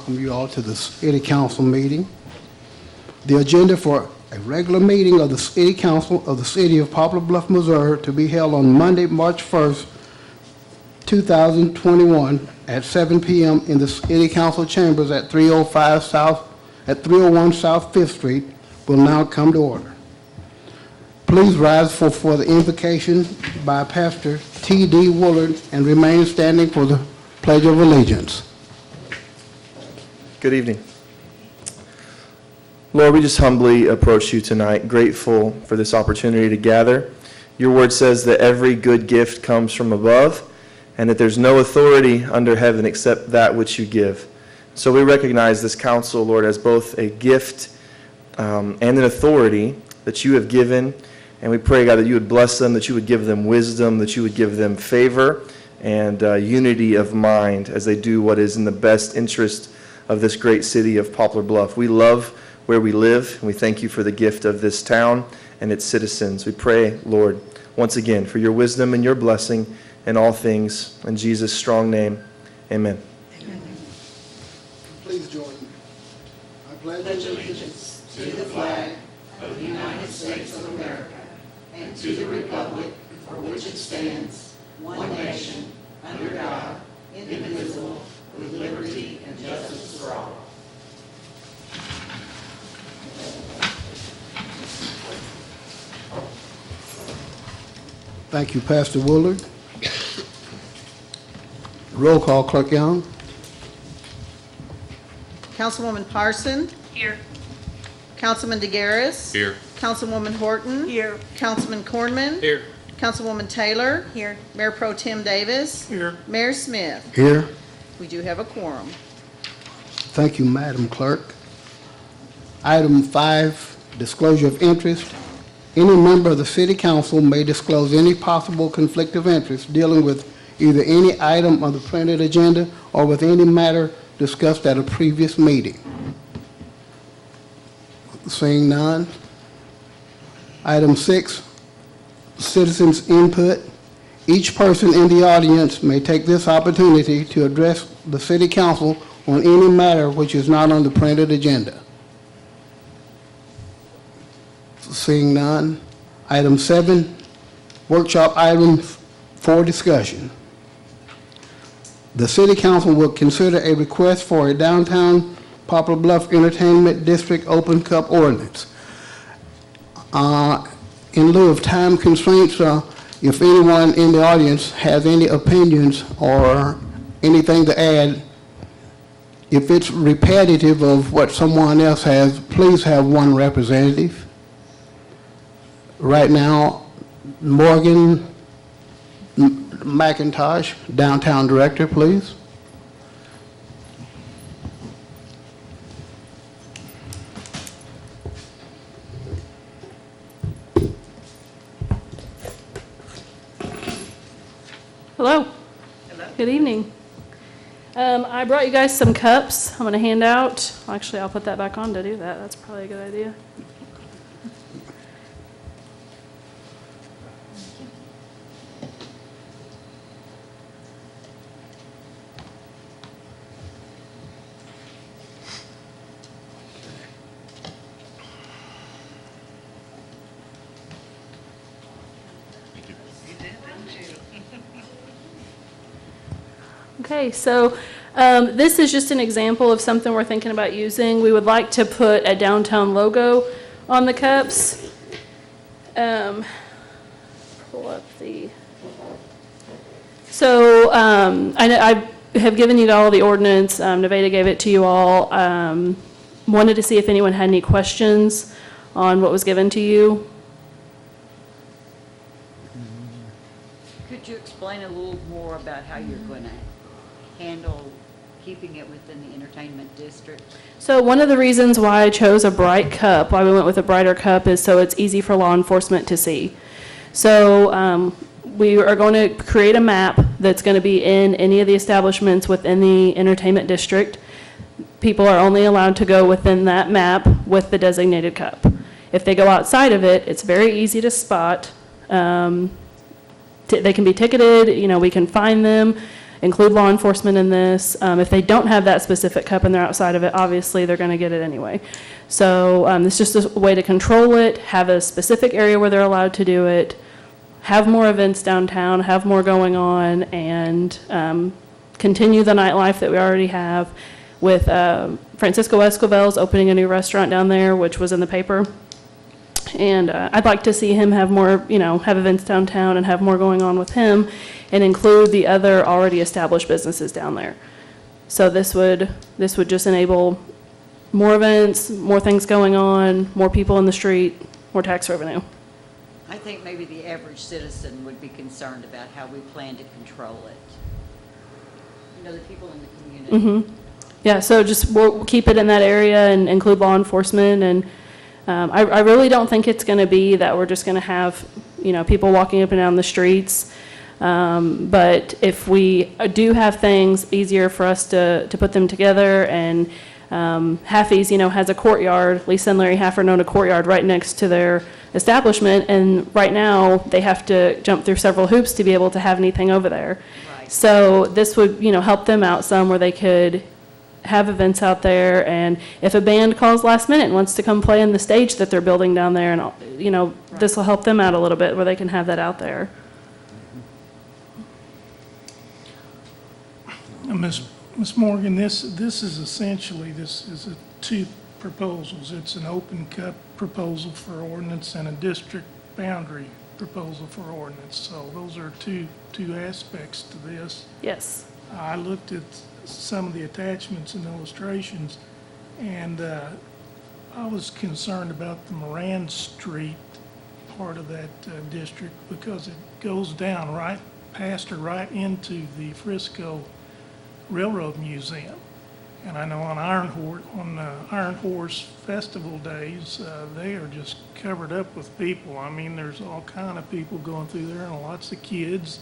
welcome you all to the City Council meeting. The agenda for a regular meeting of the City Council of the City of Poplar Bluff, Missouri, to be held on Monday, March 1st, 2021, at 7 p.m. in the City Council chambers at 301 South 5th Street, will now come to order. Please rise for the invocation by Pastor T.D. Woolard and remain standing for the Pledge of Allegiance. Good evening. Lord, we just humbly approach you tonight, grateful for this opportunity to gather. Your word says that every good gift comes from above, and that there's no authority under heaven except that which you give. So we recognize this council, Lord, as both a gift and an authority that you have given. And we pray, God, that you would bless them, that you would give them wisdom, that you would give them favor and unity of mind as they do what is in the best interest of this great city of Poplar Bluff. We love where we live, and we thank you for the gift of this town and its citizens. We pray, Lord, once again, for your wisdom and your blessing in all things. In Jesus' strong name, amen. Amen. Please join me. I pledge allegiance to the flag of the United States of America and to the republic for which it stands, one nation, under God, indivisible, with liberty and justice for all. Thank you, Pastor Woolard. Roll call, Clerk Young. Councilwoman Parson. Here. Councilman DeGaris. Here. Councilwoman Horton. Here. Councilman Cornman. Here. Councilwoman Taylor. Here. Mayor Pro Tem Davis. Here. Mayor Smith. Here. We do have a quorum. Thank you, Madam Clerk. Item 5, disclosure of interest. Any member of the City Council may disclose any possible conflict of interest dealing with either any item on the printed agenda or with any matter discussed at a previous meeting. Seeing none. Item 6, citizens' input. Each person in the audience may take this opportunity to address the City Council on any matter which is not on the printed agenda. Seeing none. Item 7, workshop items for discussion. The City Council will consider a request for a downtown Poplar Bluff Entertainment District Open Cup ordinance. In lieu of time constraints, if anyone in the audience has any opinions or anything to add, if it's repetitive of what someone else has, please have one representative. Right now, Morgan McIntosh, Downtown Director, please. Hello. Hello. Good evening. I brought you guys some cups I'm going to hand out. Actually, I'll put that back on to do that. That's probably a good idea. Okay, so this is just an example of something we're thinking about using. We would like to put a downtown logo on the cups. Pull up the... So I have given you all the ordinance. Nevada gave it to you all. Wanted to see if anyone had any questions on what was given to you. Could you explain a little more about how you're going to handle keeping it within the entertainment district? So one of the reasons why I chose a bright cup, why we went with a brighter cup, is so it's easy for law enforcement to see. So we are going to create a map that's going to be in any of the establishments within the entertainment district. People are only allowed to go within that map with the designated cup. If they go outside of it, it's very easy to spot. They can be ticketed, we can find them. include law enforcement in this. If they don't have that specific cup and they're outside of it, obviously they're going to get it anyway. So it's just a way to control it, have a specific area where they're allowed to do it, have more events downtown, have more going on, and continue the nightlife that we already have with Francisco Escovel's opening a new restaurant down there, which was in the paper. And I'd like to see him have more, have events downtown and have more going on with him and include the other already established businesses down there. So this would just enable more events, more things going on, more people in the street, more tax revenue. I think maybe the average citizen would be concerned about how we plan to control it. The people in the community. Mm-hmm. Yeah, so just we'll keep it in that area and include law enforcement. And I really don't think it's going to be that we're just going to have, people walking up and down the streets. But if we do have things, easier for us to put them together. And Haffey's, has a courtyard. Lisa and Larry Haffer own a courtyard right next to their establishment. And right now, they have to jump through several hoops to be able to have anything over there. Right. So this would, help them out some where they could have events out there, and if a band calls last minute and wants to come play in the stage that they're building down there, and this will help them out a little bit where they can have that out there. Ms. Morgan, this is essentially, this is two proposals. It's an open cup proposal for ordinance and a district boundary proposal for ordinance. So those are two aspects to this. Yes. I looked at some of the attachments and illustrations, and I was concerned about the Moran Street part of that district because it goes down right past or right into the Frisco Railroad Museum. And I know on Iron Horse Festival days, they are just covered up with people. I mean, there's all kind of people going through there and lots of kids.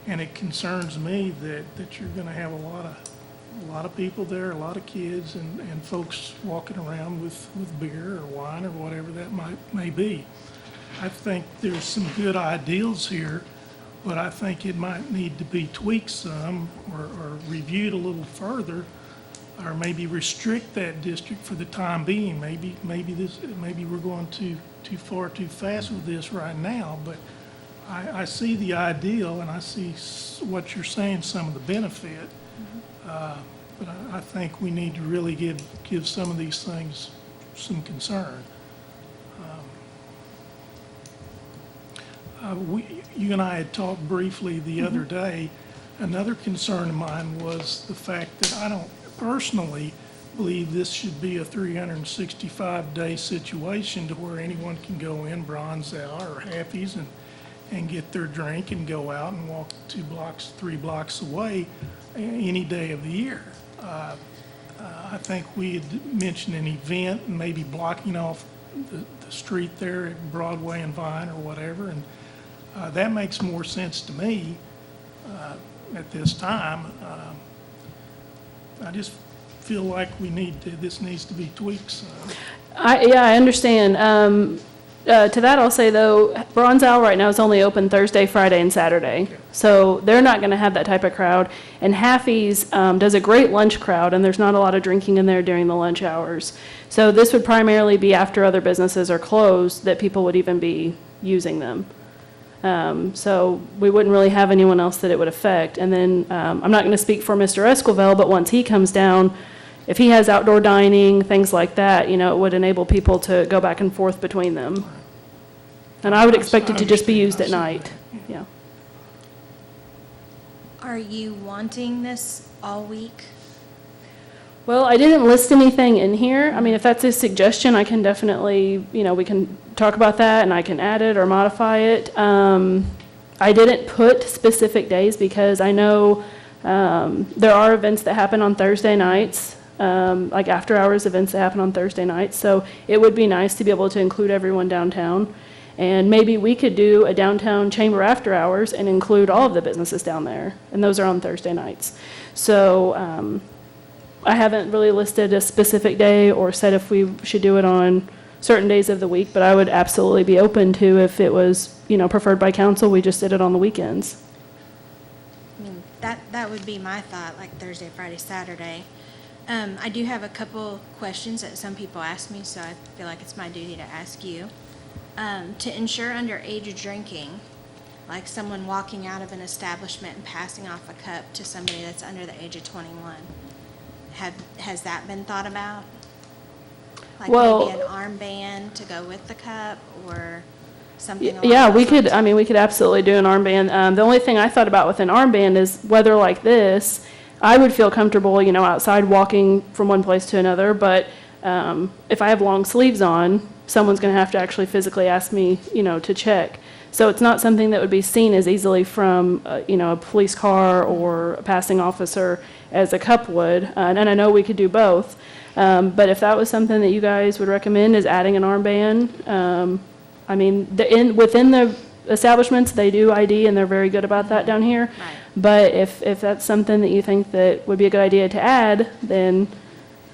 And it concerns me that you're going to have a lot of people there, a lot of kids, and folks walking around with beer or wine or whatever that may be. I think there's some good ideals here, but I think it might need to be tweaked some or reviewed a little further, or maybe restrict that district for the time being. Maybe we're going too far too fast with this right now, but I see the ideal, and I see what you're saying, some of the benefit, but I think we need to really give some of these things some concern. You and I had talked briefly the other day. Another concern of mine was the fact that I don't personally believe this should be a 365-day situation to where anyone can go in, Bronze Hour or Happy's, and get their drink and go out and walk 2 blocks, 3 blocks away any day of the year. I think we had mentioned an event and maybe blocking off the street there at Broadway and Vine or whatever, and that makes more sense to me at this time. I just feel like this needs to be tweaked some. I understand. To that I'll say though, Bronze Owl right now is only open Thursday, Friday, and Saturday. So they're not going to have that type of crowd. And Haffey's does a great lunch crowd, and there's not a lot of drinking in there during the lunch hours. So this would primarily be after other businesses are closed that people would even be using them. So we wouldn't really have anyone else that it would affect. And then I'm not going to speak for Mr. Esquivel, but once he comes down, if he has outdoor dining, things like that, it would enable people to go back and forth between them. And I would expect it to just be used at night. Yeah. Are you wanting this all week? Well, I didn't list anything in here. I mean, if that's a suggestion, I can definitely, we can talk about that and I can add it or modify it. I didn't put specific days because I know there are events that happen on Thursday nights, like after hours events that happen on Thursday nights. So it would be nice to be able to include everyone downtown. And maybe we could do a downtown chamber after hours and include all of the businesses down there. And those are on Thursday nights. So I haven't really listed a specific day or said if we should do it on certain days of the week, but I would absolutely be open to if it was, preferred by council, we just did it on the weekends. That would be my thought, like Thursday, Friday, Saturday. I do have a couple questions that some people ask me, so I feel like it's my duty to ask you. To ensure underage drinking, like someone walking out of an establishment and passing off a cup to somebody that's under the age of 21, has that been thought about? Like Well- maybe an armband to go with the cup or something along Yeah, those we could, lines? I mean, we could absolutely do an armband. The only thing I thought about with an armband is weather like this, I would feel comfortable, outside walking from one place to another, but if I have long sleeves on, someone's going to have to actually physically ask me, to check. So it's not something that would be seen as easily from, a police car or a passing officer as a cup would. And I know we could do both. But if that was something that you guys would recommend, is adding an armband, I mean, within the establishments, they do ID, and they're very good about that down here. Right. But if that's something that you think that would be a good idea to add, then,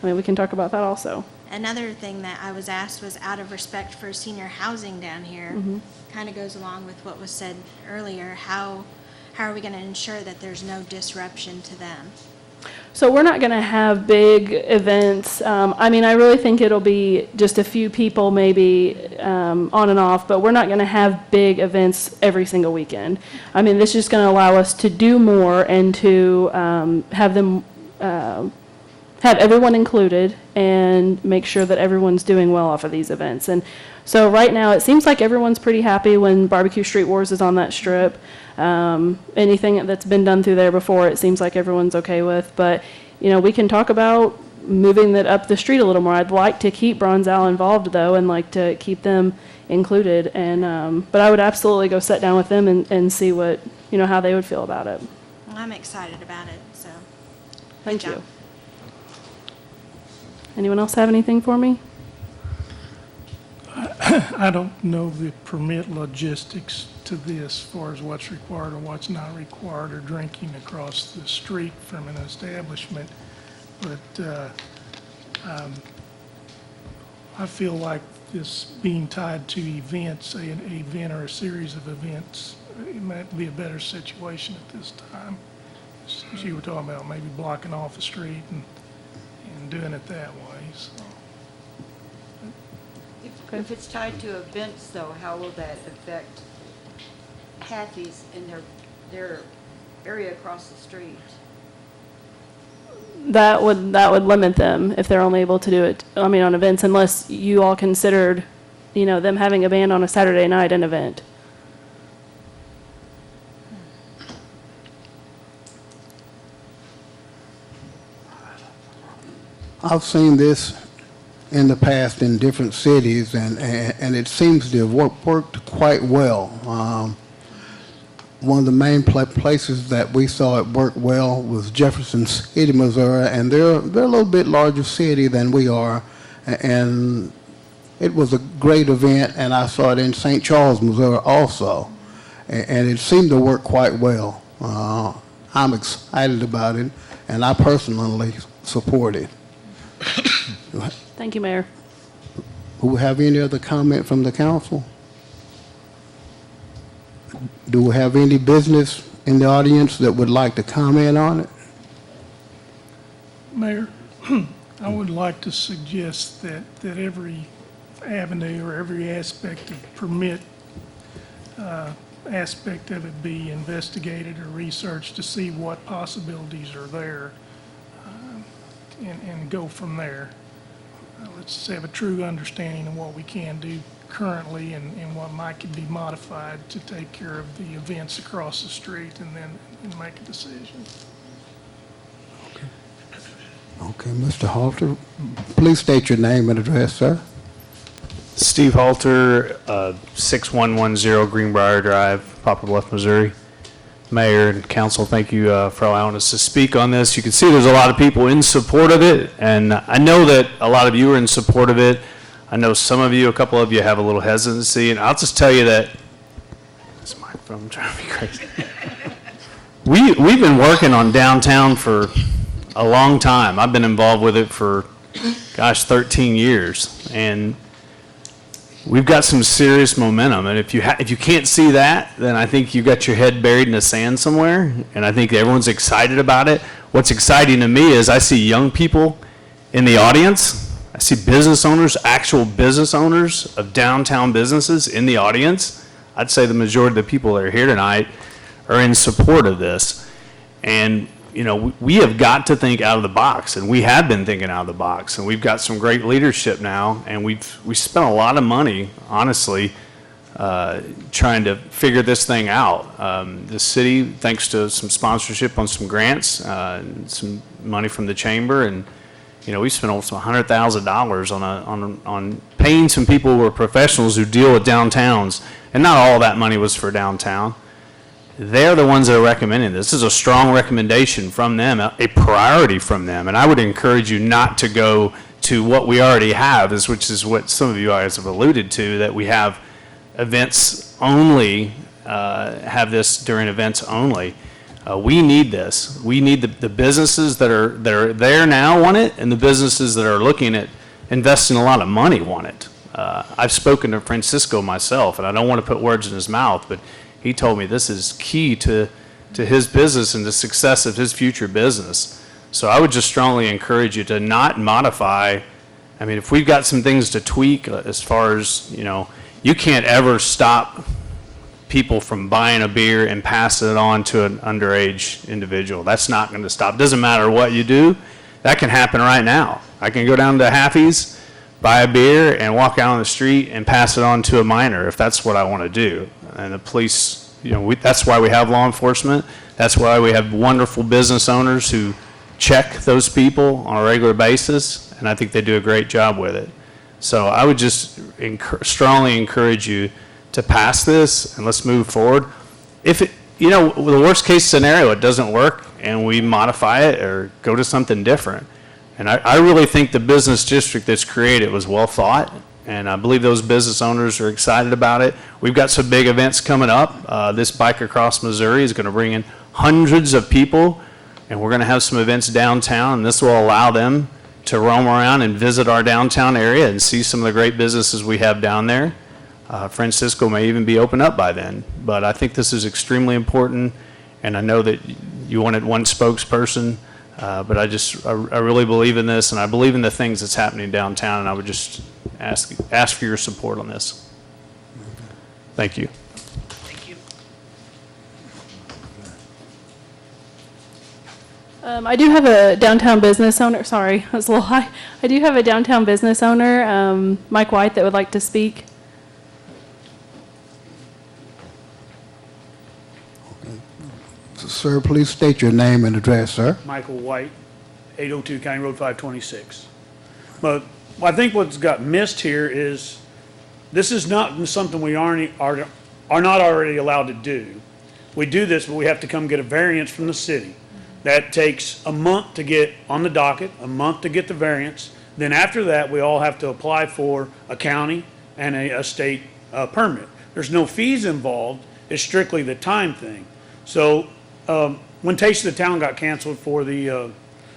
I mean, we can talk about that also. Another thing that I was asked was out of respect for senior housing down here, Mm-hmm. kind of goes along with what was said earlier, how are we going to ensure that there's no disruption to them? So we're not going to have big events. I mean, I really think it'll be just a few people maybe on and off, but we're not going to have big events every single weekend. I mean, this is just going to allow us to do more and to have them, have everyone included and make sure that everyone's doing well off of these events. And so right now, it seems like everyone's pretty happy when Barbecue Street Wars is on that strip. Anything that's been done through there before, it seems like everyone's okay with. But, we can talk about moving that up the street a little more. I'd like to keep Bronze Owl involved, though, and like to keep them included. And but I would absolutely go sit down with them and see what, how they would feel about it. Well, I'm excited about it, so. Thank good you. job. Anyone else have anything for me? I don't know the permit logistics to this as far as what's required or what's not required, or drinking across the street from an establishment. But I feel like this being tied to events, an event or a series of events, it might be a better situation at this time. As you were talking about, maybe blocking off the street and doing it that way, so. If it's tied to events, though, how will that affect Hathies in their area across the street? That would limit them if they're only able to do it, I mean, on events, unless you all considered, them having a band on a Saturday night an event. I've seen this in the past in different cities, and it seems to have worked quite well. One of the main places that we saw it work well was Jefferson City, Missouri, and they're a little bit larger city than we are, and it was a great event, and I saw it in St. Charles, Missouri also, and it seemed to work quite well. I'm excited about it, and I personally support it. Thank you, Mayor. Do we have any other comment from the council? Do we have any business in the audience that would like to comment on it? Mayor, I would like to suggest that every avenue or every aspect of permit, aspect of it be investigated or researched to see what possibilities are there, and go from there. Let's have a true understanding of what we can do currently and what might could be modified to take care of the events across the street, and then make a decision. Okay, Mr. Halter, please state your name and address, sir. Steve Halter, 6110 Greenbrier Drive, Poplar Bluff, Missouri. Mayor and council, thank you for allowing us to speak on this. You can see there's a lot of people in support of it, and I know that a lot of you are in support of it. I know some of you, a couple of you, have a little hesitancy, and I'll just tell you that this microphone driving me crazy. We've been working on downtown for a long time. I've been involved with it for, gosh, 13 years, and we've got some serious momentum. And if you can't see that, then I think you've got your head buried in the sand somewhere. And I think everyone's excited about it. What's exciting to me is I see young people in the audience. I see business owners, actual business owners of downtown businesses in the audience. I'd say the majority of the people that are here tonight are in support of this. And, you know, we have got to think out of the box, and we have been thinking out of the box. And we've got some great leadership now, and we spent a lot of money, honestly, trying to figure this thing out. The city, thanks to some sponsorship on some grants, and some money from the chamber, and you know, we spent almost $100,000 on paying some people who are professionals who deal with downtowns, and not all that money was for downtown. They're the ones that are recommending this. This is a strong recommendation from them, a priority from them, and I would encourage you not to go to what we already have, which is what some of you guys have alluded to, that we have events only, have this during events only. We need this. We need the businesses that are there now want it, and the businesses that are looking at investing a lot of money want it. I've spoken to Francisco myself, and I don't want to put words in his mouth, but he told me this is key to his business and the success of his future business. So I would just strongly encourage you to not modify. I mean, if we've got some things to tweak as far as, you know, you can't ever stop people from buying a beer and passing it on to an underage individual. That's not going to stop. It doesn't matter what you do. That can happen right now. I can go down to Happy's, buy a beer, and walk out on the street and pass it on to a minor if that's what I want to do. And the police, you know, that's why we have law enforcement. That's why we have wonderful business owners who check those people on a regular basis, and I think they do a great job with it. So I would just strongly encourage you to pass this, and let's move forward. If it, you know, the worst case scenario, it doesn't work, and we modify it or go to something different. And I really think the business district that's created was well thought, and I believe those business owners are excited about it. We've got some big events coming up. This Bike Across Missouri is going to bring in hundreds of people, and we're going to have some events downtown, and this will allow them to roam around and visit our downtown area and see some of the great businesses we have down there. Francisco may even be open up by then, but I think this is extremely important, and I know that you wanted one spokesperson, but I really believe in this, and I believe in the things that's happening downtown, and I would just ask for your support on this. Thank you. I do have a downtown business owner, sorry, that was a little high. I do have a downtown business owner, Mike White, that would like to speak. Sir, please state your name and address, sir. Michael White, 802 County Road 526. But I think what's got missed here is this is not something we are not already allowed to do. We do this, but we have to come get a variance from the city. That takes a month to get on the docket, a month to get the variance. Then after that, we all have to apply for a county and a state permit. There's no fees involved. It's strictly the time thing. So when Taste of the Town got canceled for the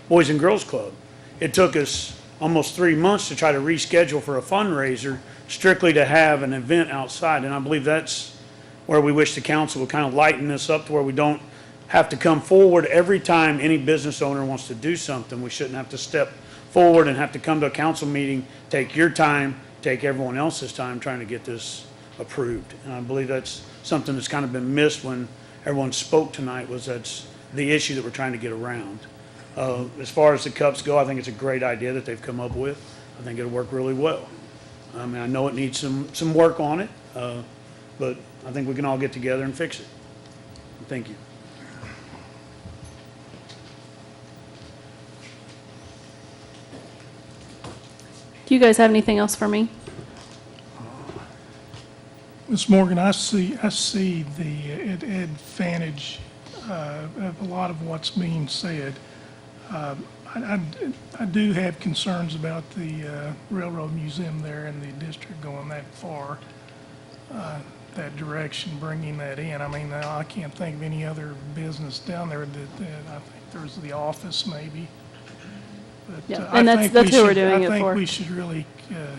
Boys and Girls Club, it took us almost 3 months to try to reschedule for a fundraiser strictly to have an event outside. And I believe that's where we wish the council would kind of lighten this up to where we don't have to come forward every time any business owner wants to do something. We shouldn't have to step forward and have to come to a council meeting, take your time, take everyone else's time trying to get this approved. And I believe that's something that's kind of been missed when everyone spoke tonight, was that's the issue that we're trying to get around. As far as the cups go, I think it's a great idea that they've come up with. I think it'll work really well. I mean, I know it needs some work on it, but I think we can all get together and fix it. Thank you. Do you guys have anything else for me? Ms. Morgan, I see the advantage of a lot of what's being said. I do have concerns about the Railroad Museum there in the district going that far, that direction, bringing that in. I mean, I can't think of any other business down there that I think there's the office maybe. But Yeah, I and think that's we who we're should- doing it I for. think we should really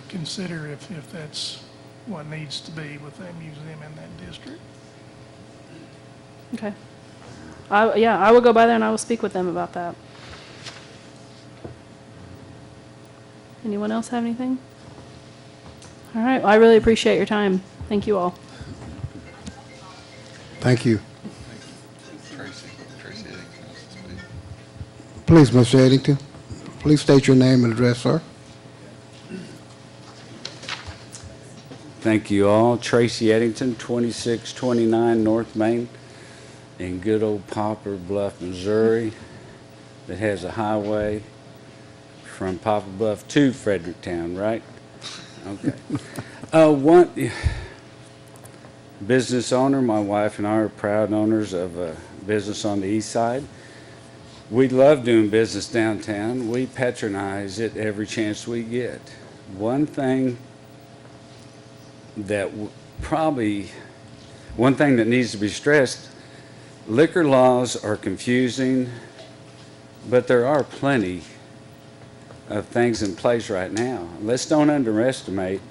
consider if that's what needs to be with that museum in that district. Okay. I will go by there and I will speak with them about that. Anyone else have anything? All right, well, I really appreciate your time. Thank you all. Thank you. Please, Mr. Eddington, please state your name and address, sir. Thank you all. Tracy Eddington, 2629 North Main in good old Poplar, Bluff, Missouri, that has a highway from Poplar Bluff to Fredericktown, right? Okay. One business owner, my wife and I are proud owners of a business on the east side. We love doing business downtown. We patronize it every chance we get. One thing that one thing that needs to be stressed, liquor laws are confusing, but there are plenty of things in place right now. Let's don't underestimate,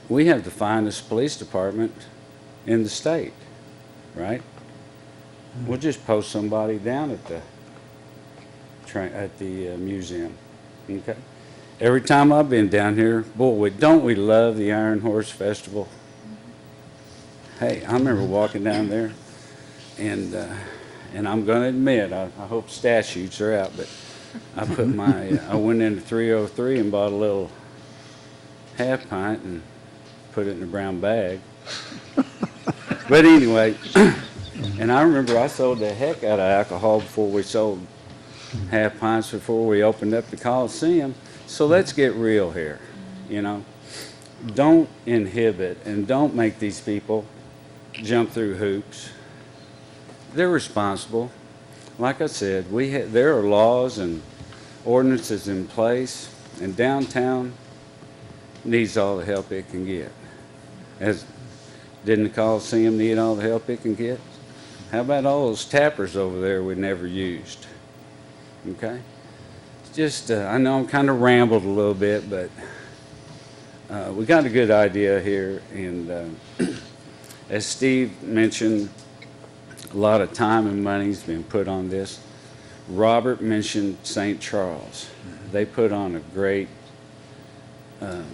we have the finest police department in the state, right? We'll just post somebody down at the museum, okay? Every time I've been down here, boy, don't we love the Iron Horse Festival? Hey, I remember walking down there, and I'm going to admit, I hope statutes are out, but I went into 303 and bought a little half pint and put it in a brown bag. But anyway, and I remember I sold the heck out of alcohol before we sold half pints before we opened up the Coliseum. So let's get real here, you know. Don't inhibit and don't make these people jump through hoops. They're responsible. Like I said, there are laws and ordinances in place, and downtown needs all the help it can get. Didn't the Coliseum need all the help it can get? How about all those tappers over there we never used? Okay? Just, I know I'm kind of rambled a little bit, but we got a good idea here. And as Steve mentioned, a lot of time and money's been put on this. Robert mentioned St. Charles. They put on a great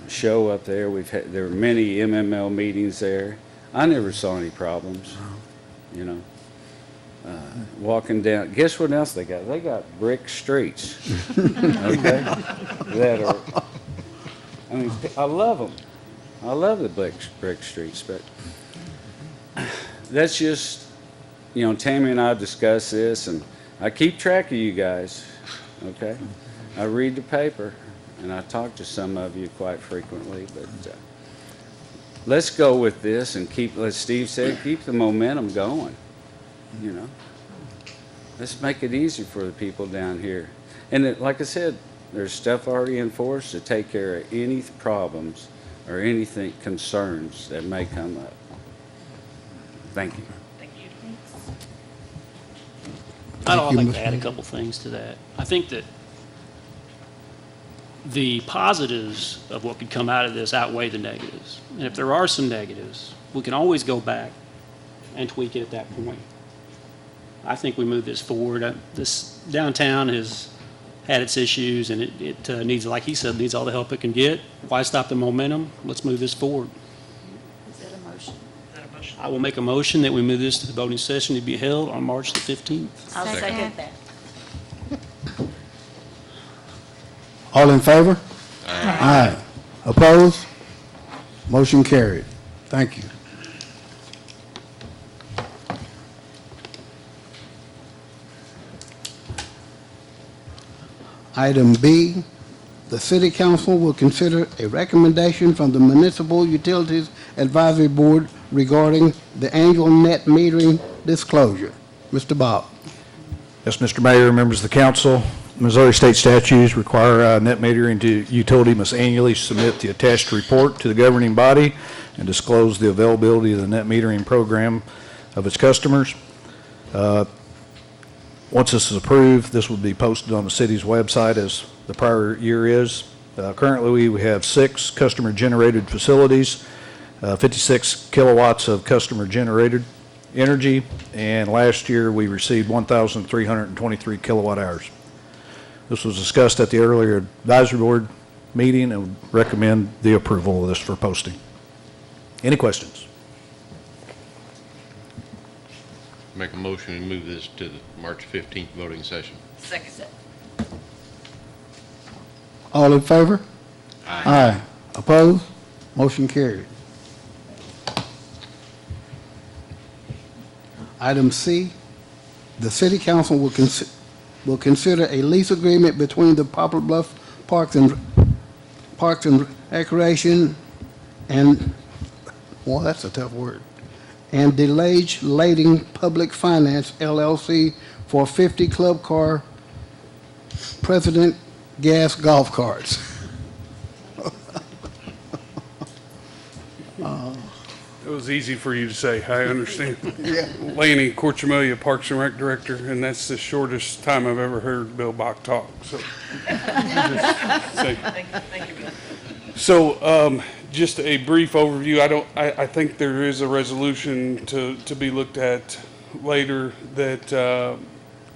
show up there. There were many MML meetings there. I never saw any problems, you know. Walking down, guess what else they got? They got brick streets. Okay, I mean, I love them. I love the brick streets, but that's just, you know, Tammy and I discuss this, and I keep track of you guys. Okay, I read the paper, and I talk to some of you quite frequently, but let's go with this and as Steve said, keep the momentum going. You know, let's make it easy for the people down here. And like I said, there's stuff already in force to take care of any problems or anything concerns that may come up. Thank you. Thank you. I'd Thank you, like Mr. to add a Mayor. couple things to that. I think that the positives of what could come out of this outweigh the negatives. And if there are some negatives, we can always go back and tweak it at that point. I think we move this forward. This downtown has had its issues, and it needs, like he said, needs all the help it can get. Why stop the momentum? Let's move this forward. Is that a motion? I will make a motion that we move this to the voting session to be held on March the 15th. I'll second that. All in favor? Aye. Opposed? Motion carried. Thank you. Item B, the City Council will consider a recommendation from the Municipal Utilities Advisory Board regarding the annual net metering disclosure. Mr. Bob. Yes, Mr. Mayor, members of the council, Missouri state statutes require net metering utility must annually submit the attached report to the governing body and disclose the availability of the net metering program of its customers. Once this is approved, this will be posted on the city's website as the prior year is. Currently, we have 6 customer-generated facilities, 56 kilowatts of customer-generated energy, and last year, we received 1,323 kilowatt hours. This was discussed at the earlier advisory board meeting and would recommend the approval of this for posting. Any questions? Make a motion and move this to the March 15th voting session. Second. All in favor? Aye. Opposed? Motion carried. Item C, the city council will consider a lease agreement between the Poplar Bluff Parks and Recreation and, well, that's a tough word, and Delage Lading Public Finance LLC for 50 Club Car President Gas Golf Carts. It was easy for you to say, I understand. Laney, Corchamelia, Parks and Rec Director, and that's the shortest time I've ever heard Bill Bach talk, so. Thank you, Bill. So, just a brief overview. I think there is a resolution to be looked at later that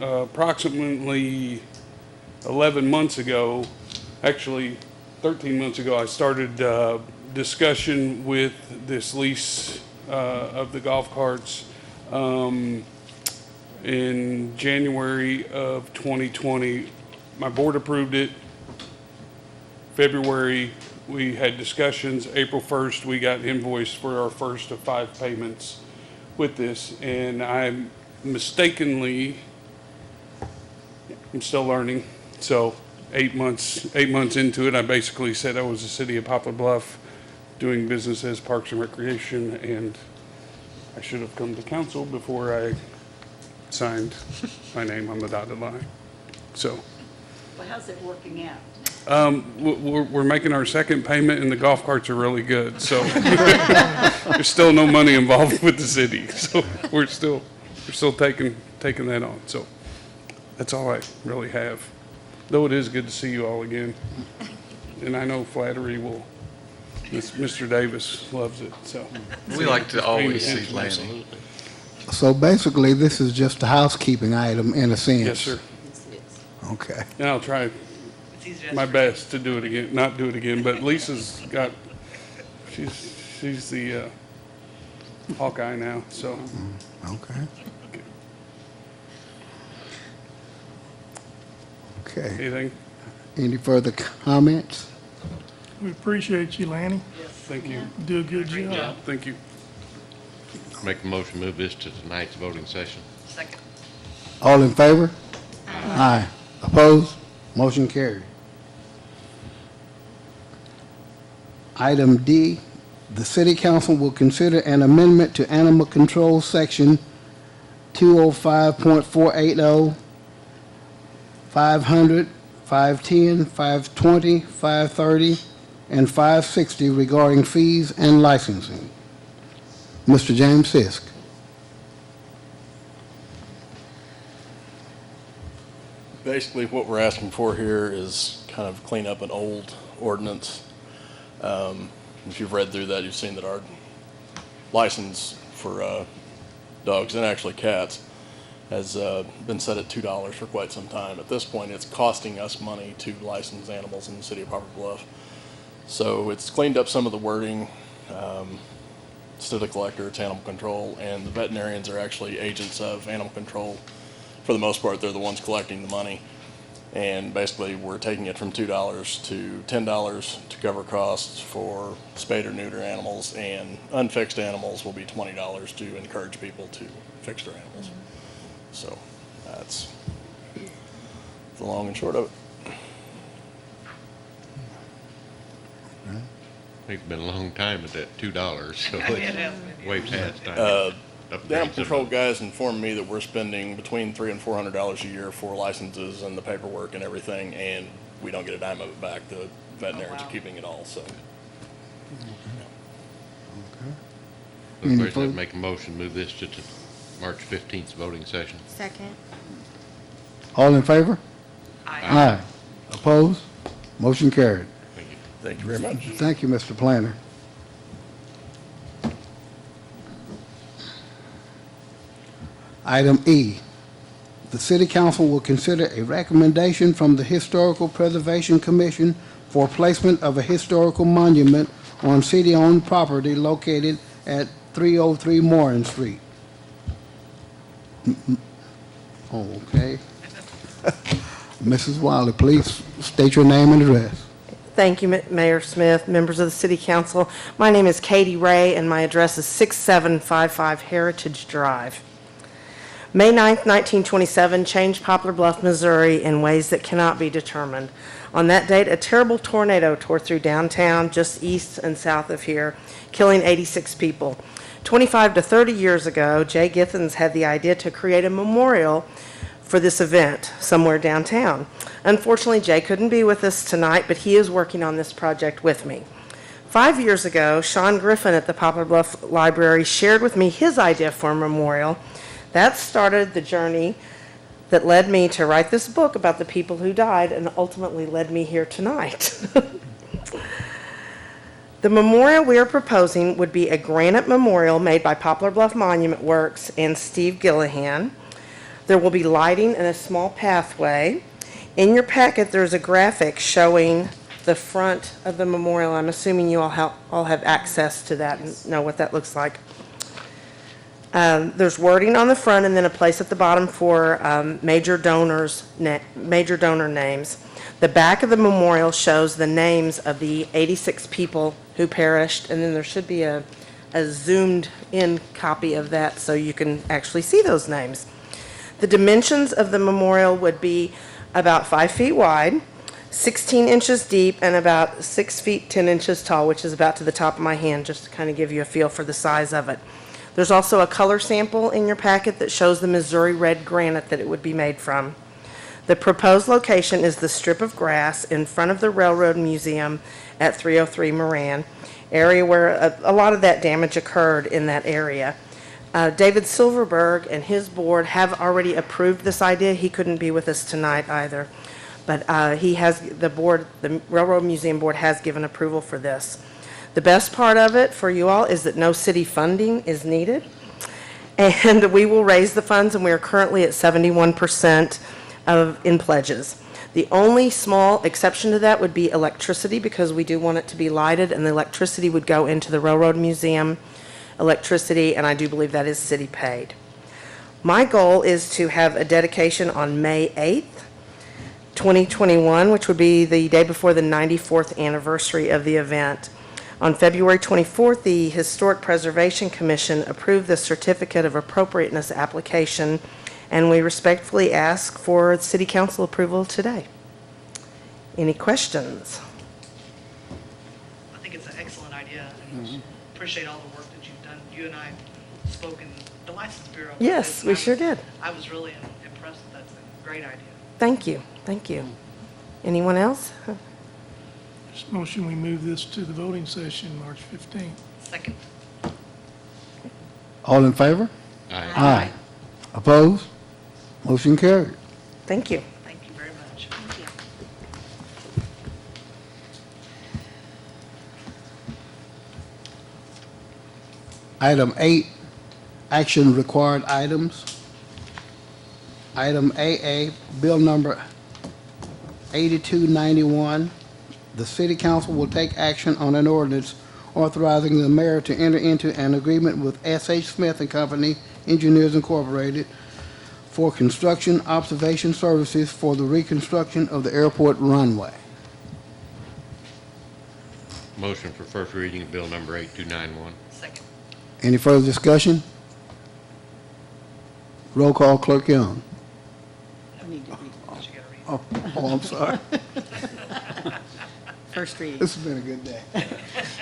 approximately 11 months ago, actually 13 months ago, I started discussion with this lease of the golf carts in January of 2020. My board approved it. February, we had discussions. April 1st, we got invoiced for our first of 5 payments with this. And I'm still learning. So 8 months into it, I basically said I was the city of Poplar Bluff doing business as Parks and Recreation, and I should have come to council before I signed my name on the dotted line. So, Well, how's it working out? we're making our second payment, and the golf carts are really good. So there's still no money involved with the city. So we're still taking that on. So that's all I really have. Though it is good to see you all again, and I know flattery will. Mr. Davis loves it, so. We like to always see Laney. So basically, this is just a housekeeping item in a sense? Yes, sir. Okay. And I'll try my best to do it again, not do it again, but Lisa's got, she's the Hawkeye now, so. Okay. Okay. Anything? Any further comments? We appreciate you, Lanny. Thank you. Do a good job. Thank you. Make a motion, move this to tonight's voting session. Second. All in favor? Aye. Opposed? Motion carried. Item D, the city council will consider an amendment to Animal Control Section 205.480, 500, 510, 520, 530, and 560 regarding fees and licensing. Mr. James Sisk. Basically, what we're asking for here is kind of clean up an old ordinance. If you've read through that, you've seen that our license for dogs and actually cats has been set at $2 for quite some time. At this point, it's costing us money to license animals in the city of Poplar Bluff. So it's cleaned up some of the wording. Instead of collector, it's animal control, and the veterinarians are actually agents of animal control. For the most part, they're the ones collecting the money. And basically, we're taking it from $2 to $10 to cover costs for spayed or neuter animals, and unfixed animals will be $20 to encourage people to fix their animals. So that's the long and short of it. It's been a long time at that $2, so it's way past time. The animal control guys informed me that we're spending between $300 and $400 a year for licenses and the paperwork and everything, and we don't get a dime of it back. The veterinarians are keeping it all, so. I'd make a motion, move this to March 15th voting session. Second. All in favor? Aye. Aye. Opposed? Motion carried. Thank you very much. Thank you, Mr. Planner. Item E, the City Council will consider a recommendation from the Historical Preservation Commission for placement of a historical monument on city-owned property located at 303 Morton Street. Okay. Mrs. Wiley, please state your name and address. Thank you, Mayor Smith, members of the City Council. My name is Katie Ray, and my address is 6755 Heritage Drive. May 9th, 1927, changed Poplar Bluff, Missouri in ways that cannot be determined. On that date, a terrible tornado tore through downtown, just east and south of here, killing 86 people. 25 to 30 years ago, Jay Githens had the idea to create a memorial for this event somewhere downtown. Unfortunately, Jay couldn't be with us tonight, but he is working on this project with me. 5 years ago, Sean Griffin at the Poplar Bluff Library shared with me his idea for a memorial. That started the journey that led me to write this book about the people who died and ultimately led me here tonight. The memorial we are proposing would be a granite memorial made by Poplar Bluff Monument Works and Steve Gillihan. There will be lighting and a small pathway. In your packet, there's a graphic showing the front of the memorial. I'm assuming you all have access to that and know what that looks like. There's wording on the front and then a place at the bottom for major donor names. The back of the memorial shows the names of the 86 people who perished, and then there should be a zoomed in copy of that so you can actually see those names. The dimensions of the memorial would be about 5 feet wide, 16 inches deep, and about 6 feet 10 inches tall, which is about to the top of my hand, just to kind of give you a feel for the size of it. There's also a color sample in your packet that shows the Missouri red granite that it would be made from. The proposed location is the strip of grass in front of the Railroad Museum at 303 Moran, area where a lot of that damage occurred in that area. David Silverberg and his board have already approved this idea. He couldn't be with us tonight either, but the Railroad Museum Board has given approval for this. The best part of it for you all is that no city funding is needed, and we will raise the funds, and we are currently at 71% in pledges. The only small exception to that would be electricity, because we do want it to be lighted, and the electricity would go into the Railroad Museum electricity, and I do believe that is city paid. My goal is to have a dedication on May 8th, 2021, which would be the day before the 94th anniversary of the event. On February 24th, the Historic Preservation Commission approved the Certificate of Appropriateness application, and we respectfully ask for City Council approval today. Any questions? I think it's an excellent idea, and appreciate all the work that you've done. You and I spoke in the License Bureau. Yes, we sure did. I was really impressed. That's a great idea. Thank you. Thank you. Anyone else? This motion, we move this to the voting session March 15th. Second. All in favor? Aye. Aye. Opposed? Motion carried. Thank you. Thank you very much. Item 8, action required items. Item AA, bill number 8291. The City Council will take action on an ordinance authorizing the mayor to enter into an agreement with S.H. Smith and Company, Engineers Incorporated, for construction observation services for the reconstruction of the airport runway. Motion for first reading of bill number 8291. Second. Any further discussion? Roll call, Clerk Young. I need to read. You gotta read. Oh, I'm sorry. First reading. This has been a good day.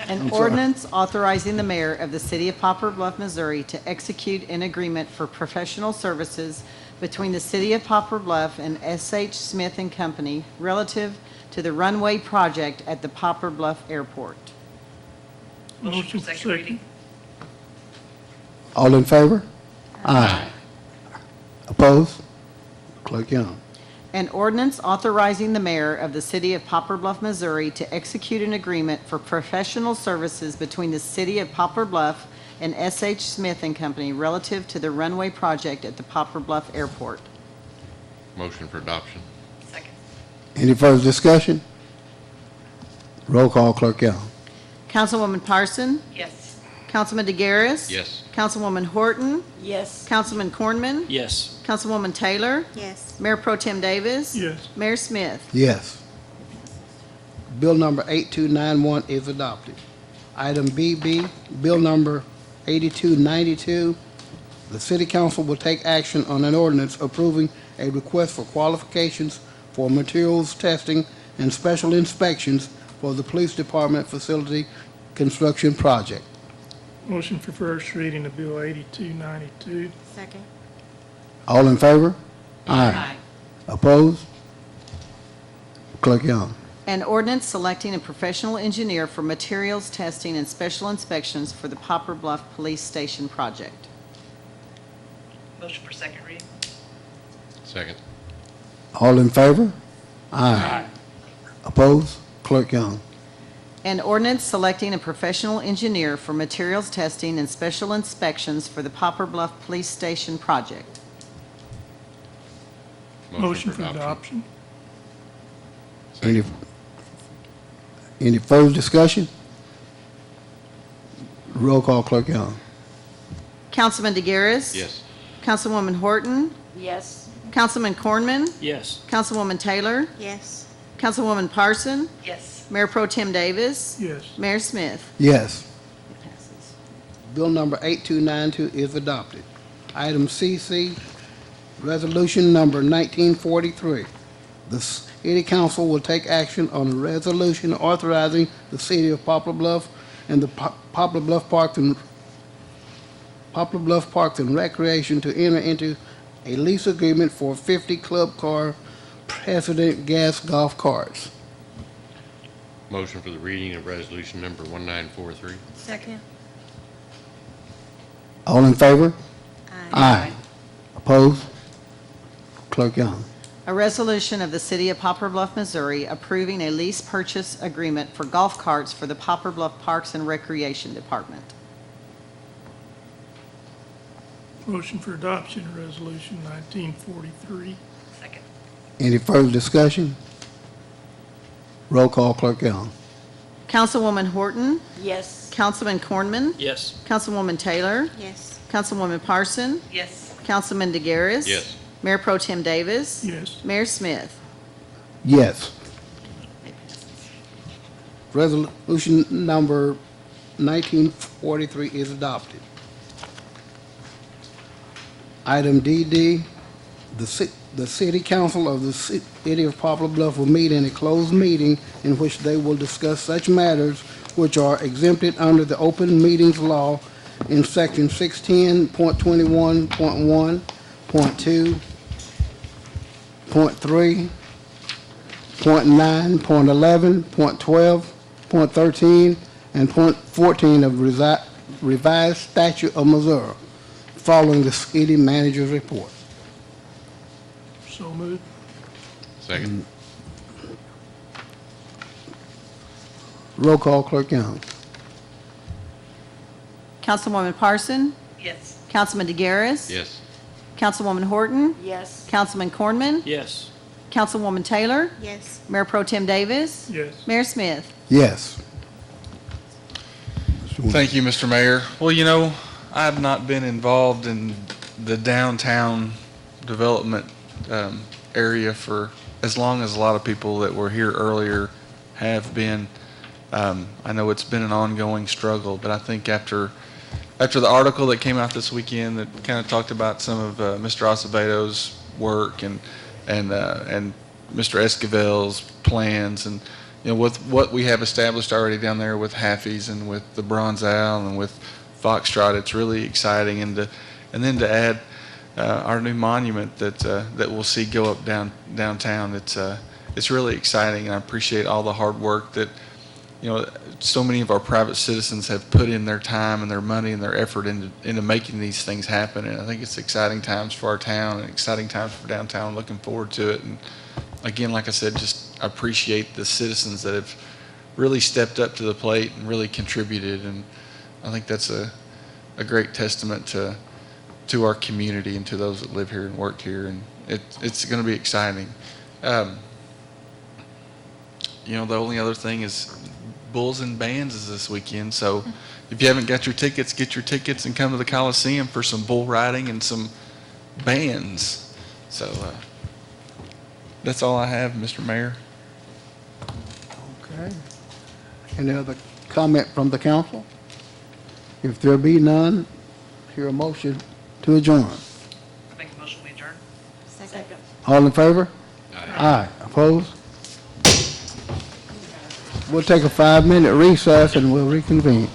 An I'm sorry. ordinance authorizing the mayor of the city of Poplar Bluff, Missouri to execute an agreement for professional services between the city of Poplar Bluff and S.H. Smith and Company relative to the runway project at the Poplar Bluff Airport. Motion for second reading. All in favor? Aye. Opposed? Clerk Young. An ordinance authorizing the mayor of the city of Poplar Bluff, Missouri to execute an agreement for professional services between the city of Poplar Bluff and S.H. Smith and Company relative to the runway project at the Poplar Bluff Airport. Motion for adoption. Second. Any further discussion? Roll call, Clerk Young. Councilwoman Parson? Yes. Councilman DeGaris? Yes. Councilwoman Horton? Yes. Councilman Cornman? Yes. Councilwoman Taylor? Yes. Mayor Pro Tem Davis? Yes. Mayor Smith? Yes. Bill number 8291 is adopted. Item BB, Bill number 8292, the City Council will take action on an ordinance approving a request for qualifications for materials testing and special inspections for the Police Department facility construction project. Motion for first reading of Bill 8292. Second. All in favor? Aye. Opposed? Clerk Young. An ordinance selecting a professional engineer for materials testing and special inspections for the Poplar Bluff Police Station project. Motion for second reading. Second. All in favor? Aye. Opposed? Clerk Young. An ordinance selecting a professional engineer for materials testing and special inspections for the Poplar Bluff Police Station project. Motion for adoption. Any further discussion? Roll call, Clerk Young. Councilman DeGaris? Yes. Councilwoman Horton? Yes. Councilman Cornman? Yes. Councilwoman Taylor? Yes. Councilwoman Parson? Yes. Mayor Pro Tem Davis? Yes. Mayor Smith? Yes. It passes. Bill number 8292 is adopted. Item CC, resolution number 1943. The City Council will take action on a resolution authorizing the City of Poplar Bluff and the Poplar Bluff Parks and Recreation to enter into a lease agreement for 50 Club Car President gas golf carts. Motion for the reading of resolution number 1943. Second. All in favor? Aye. Opposed? Clerk Young. A resolution of the City of Poplar Bluff, Missouri approving a lease purchase agreement for golf carts for the Poplar Bluff Parks and Recreation Department. Motion for adoption of resolution 1943. Second. Any further discussion? Roll call, Clerk Young. Councilwoman Horton? Yes. Councilman Cornman? Yes. Councilwoman Taylor? Yes. Councilwoman Parson? Yes. Councilman DeGaris? Yes. Mayor Pro Tem Davis? Yes. Mayor Smith? Yes. Resolution number 1943 is adopted. Item DD, the City Council of the City of Poplar Bluff will meet in a closed meeting in which they will discuss such matters which are exempted under the open meetings law in section 610.21.1, .2, .3, .9, .11, .12, .13, and .14 of revised statute of Missouri, following the city manager's report. So moved. Second. Roll call, Clerk Young. Councilwoman Parson? Yes. Councilman DeGaris? Yes. Councilwoman Horton? Yes. Councilman Cornman? Yes. Councilwoman Taylor? Yes. Mayor Pro Tem Davis? Yes. Mayor Smith? Yes. Thank you, Mr. Mayor. Well, you know, I have not been involved in the downtown development area for as long as a lot of people that were here earlier have been. I know it's been an ongoing struggle, but I think after the article that came out this weekend that kind of talked about some of Mr. Acevedo's work and Mr. Esquivel's plans, and you know, with what we have established already down there with Haffey's and with the Bronze Owl and with Foxtrot, it's really exciting. And then to add our new monument that we'll see go up downtown, it's really exciting. And I appreciate all the hard work that, you know, so many of our private citizens have put in their time and their money and their effort into making these things happen. And I think it's exciting times for our town and exciting times for downtown. Looking forward to it. And again, like I said, just appreciate the citizens that have really stepped up to the plate and really contributed. And I think that's a great testament to our community and to those that live here and work here. And it's going to be exciting. You know, the only other thing is Bulls and Bands is this weekend. So if you haven't got your tickets, get your tickets and come to the Coliseum for some bull riding and some bands. So that's all I have, Mr. Mayor. Okay. Any other comment from the council? If there be none, hear a motion to adjourn. Make a motion, we adjourn. Second. All in favor? Aye. Opposed? We'll take a 5-minute recess and we'll reconvene.